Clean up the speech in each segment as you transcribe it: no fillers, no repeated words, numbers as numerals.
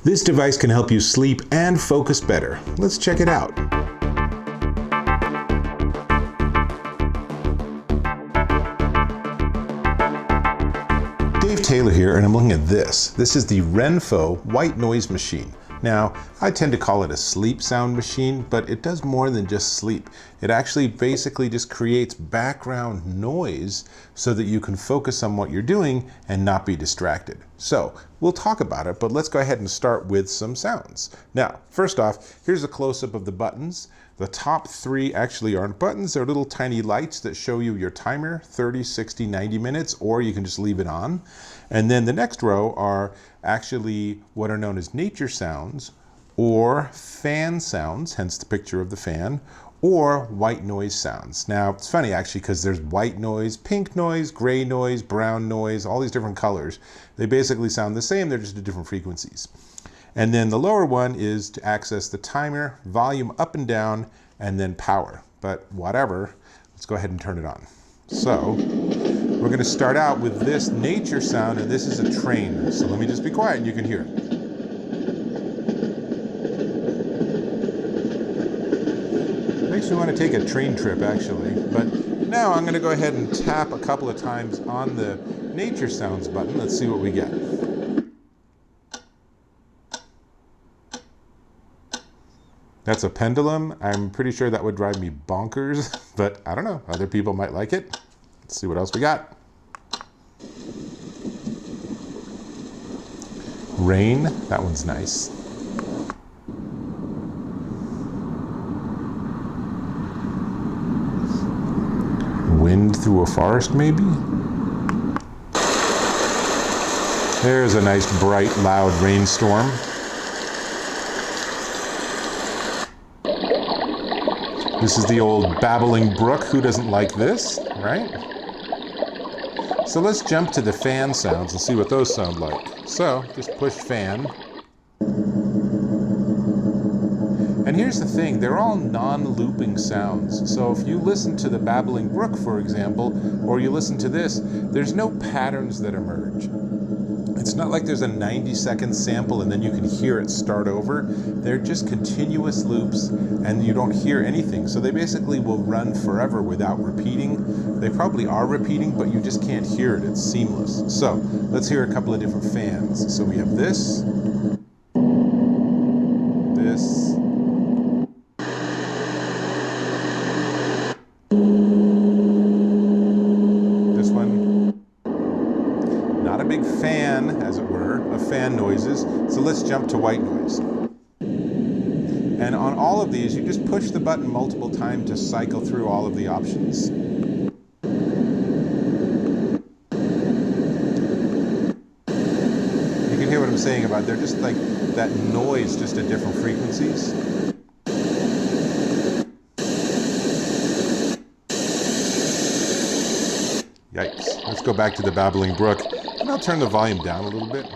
This device can help you sleep and focus better. Let's check it out. Dave Taylor here, and I'm looking at this. This is the Renpho white noise machine. Now, I tend to call it a sleep sound machine, but it does more than just sleep. It actually basically just creates background noise so that you can focus on what you're doing and not be distracted. So, we'll talk about it, but let's go ahead and start with some sounds. Now, first off, here's a close-up of the buttons. The top three actually aren't buttons, they're little tiny lights that show you your timer, 30, 60, 90 minutes, or you can just leave it on. And then the next row are actually what are known as nature sounds, or fan sounds, hence the picture of the fan, or white noise sounds. Now, it's funny actually because there's white noise, pink noise, gray noise, brown noise, all these different colors. They basically sound the same, they're just at different frequencies. And then the lower one is to access the timer, volume up and down, and then power. But whatever, let's go ahead and turn it on. So, we're going to start out with this nature sound, and this is a train. So let me just be quiet and you can hear it. Makes me want to take a train trip actually. But now I'm going to go ahead and tap a couple of times on the nature sounds button. Let's see what we get. That's a pendulum. I'm pretty sure that would drive me bonkers, but I don't know. Other people might like it. Let's see what else we got. Rain, that one's nice. Wind through a forest, maybe? There's a nice, bright, loud rainstorm. This is the old babbling brook. Who doesn't like this, right? So let's jump to the fan sounds and see what those sound like. So just push fan. And here's the thing, they're all non-looping sounds. So if you listen to the babbling brook, for example, or you listen to this, there's no patterns that emerge. It's not like there's a 90-second sample and then you can hear it start over. They're just continuous loops and you don't hear anything. So they basically will run forever without repeating. They probably are repeating, but you just can't hear it. It's seamless. So let's hear a couple of different fans. So we have this, this, this one. Not a big fan, as it were, of fan noises, so let's jump to white noise. And on all of these, you just push the button multiple times to cycle through all of the options. You can hear what I'm saying about they're just like that noise, just at different frequencies. Yikes. Let's go back to the babbling brook. And I'll turn the volume down a little bit.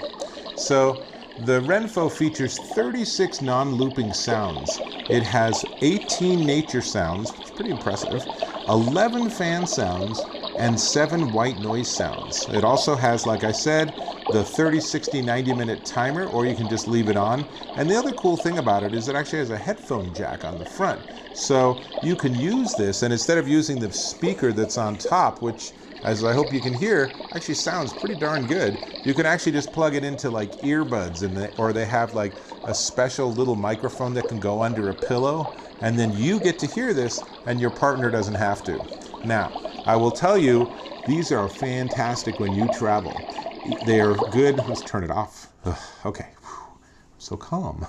So the Renpho features 36 non-looping sounds. It has 18 nature sounds, which is pretty impressive, 11 fan sounds, and 7 white noise sounds. It also has, like I said, the 30, 60, 90-minute timer, or you can just leave it on. And the other cool thing about it is it actually has a headphone jack on the front. So you can use this, and instead of using the speaker that's on top, which, as I hope you can hear, actually sounds pretty darn good. You can actually just plug it into like earbuds, or they have like a special little microphone that can go under a pillow, and then you get to hear this and your partner doesn't have to. Now, I will tell you, these are fantastic when you travel. They are good. Let's turn it off. Ugh, okay, I'm so calm.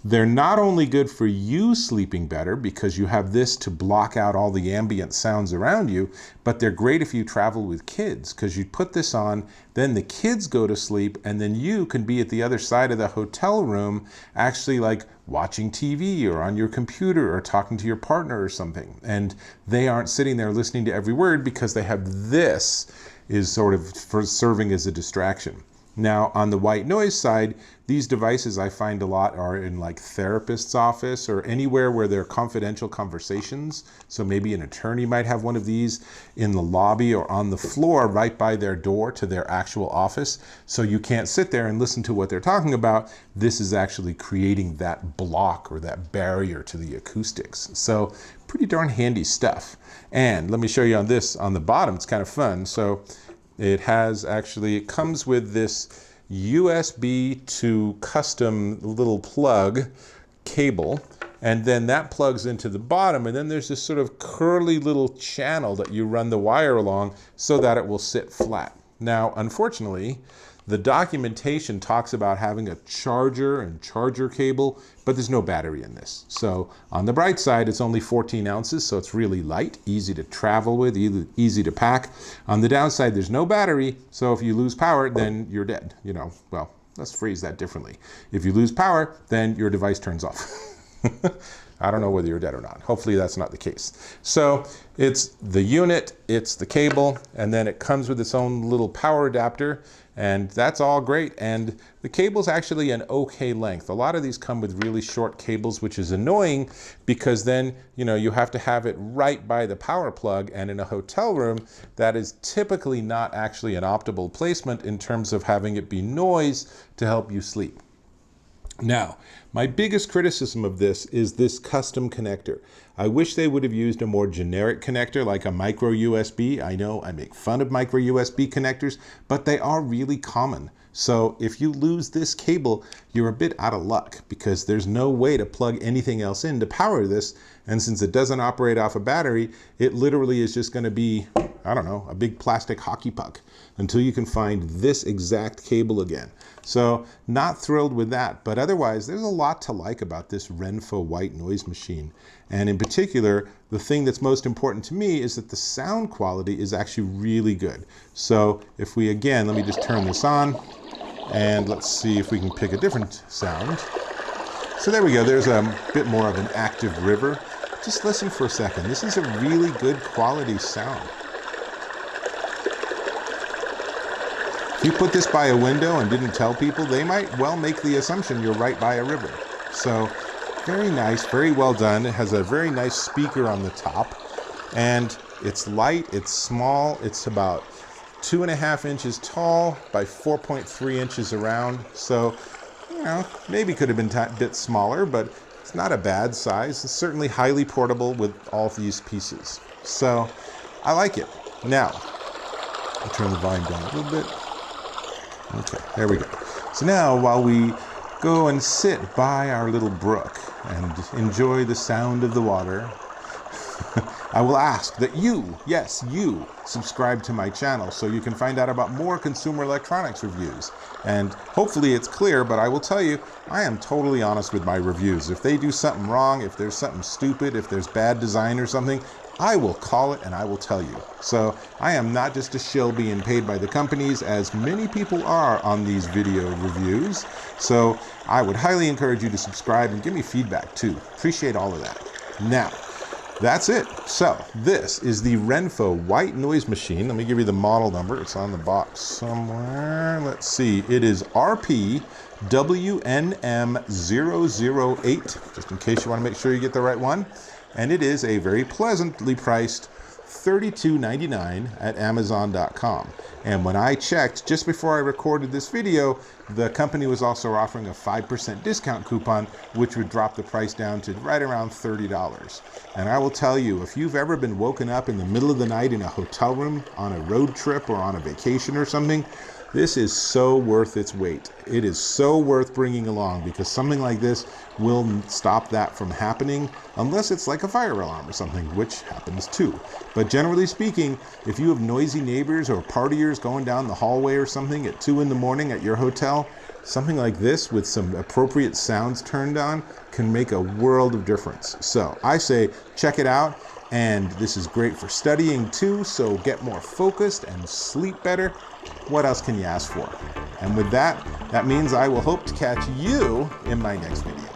They're not only good for you sleeping better because you have this to block out all the ambient sounds around you, but they're great if you travel with kids because you put this on, then the kids go to sleep, and then you can be at the other side of the hotel room actually like watching TV or on your computer or talking to your partner or something. And they aren't sitting there listening to every word because they have this is sort of for serving as a distraction. Now, on the white noise side, these devices I find a lot are in like therapist's office or anywhere where there are confidential conversations. So maybe an attorney might have one of these in the lobby or on the floor right by their door to their actual office. So you can't sit there and listen to what they're talking about. This is actually creating that block or that barrier to the acoustics. So pretty darn handy stuff. And let me show you on this on the bottom. It's kind of fun. So it comes with this USB to custom little plug cable, and then that plugs into the bottom, and then there's this sort of curly little channel that you run the wire along so that it will sit flat. Now, unfortunately, the documentation talks about having a charger and charger cable, but there's no battery in this. So on the bright side, it's only 14 ounces, so it's really light, easy to travel with, easy to pack. On the downside, there's no battery, so if you lose power, then you're dead. Well, let's phrase that differently. If you lose power, then your device turns off. I don't know whether you're dead or not. Hopefully that's not the case. So it's the unit, it's the cable, and then it comes with its own little power adapter, and that's all great. And the cable's actually an okay length. A lot of these come with really short cables, which is annoying because then, you have to have it right by the power plug, and in a hotel room, that is typically not actually an optimal placement in terms of having it be noise to help you sleep. Now, my biggest criticism of this is this custom connector. I wish they would have used a more generic connector like a micro USB. I know I make fun of micro USB connectors, but they are really common. So if you lose this cable, you're a bit out of luck because there's no way to plug anything else in to power this. And since it doesn't operate off a battery, it literally is just going to be, I don't know, a big plastic hockey puck until you can find this exact cable again. So not thrilled with that, but otherwise there's a lot to like about this Renpho white noise machine. And in particular, the thing that's most important to me is that the sound quality is actually really good. So if we, again, let me just turn this on and let's see if we can pick a different sound. So there we go, there's a bit more of an active river. Just listen for a second. This is a really good quality sound. If you put this by a window and didn't tell people, they might well make the assumption you're right by a river. So very nice, very well done. It has a very nice speaker on the top, and it's light, it's small, it's about 2.5 inches tall by 4.3 inches around. So, maybe could have been a bit smaller, but it's not a bad size. It's certainly highly portable with all of these pieces. So I like it. Now, I'll turn the volume down a little bit. Okay, there we go. So now while we go and sit by our little brook and enjoy the sound of the water, I will ask that you, yes, you, subscribe to my channel so you can find out about more consumer electronics reviews. And hopefully it's clear, but I will tell you, I am totally honest with my reviews. If they do something wrong, if there's something stupid, if there's bad design or something, I will call it and I will tell you. So I am not just a shill being paid by the companies, as many people are on these video reviews. So I would highly encourage you to subscribe and give me feedback too. Appreciate all of that. Now, that's it. So this is the Renpho white noise machine. Let me give you the model number. It's on the box somewhere. Let's see. It is RPWNM008, just in case you want to make sure you get the right one. And it is a very pleasantly priced $32.99 at Amazon.com. And when I checked just before I recorded this video, the company was also offering a 5% discount coupon, which would drop the price down to right around $30. And I will tell you, if you've ever been woken up in the middle of the night in a hotel room on a road trip or on a vacation or something, this is so worth its weight. It is so worth bringing along because something like this will stop that from happening unless it's like a fire alarm or something, which happens too. But generally speaking, if you have noisy neighbors or partiers going down the hallway or something at 2 in the morning at your hotel, something like this with some appropriate sounds turned on can make a world of difference. So I say check it out. And this is great for studying too, so get more focused and sleep better. What else can you ask for? And with that, that means I will hope to catch you in my next video.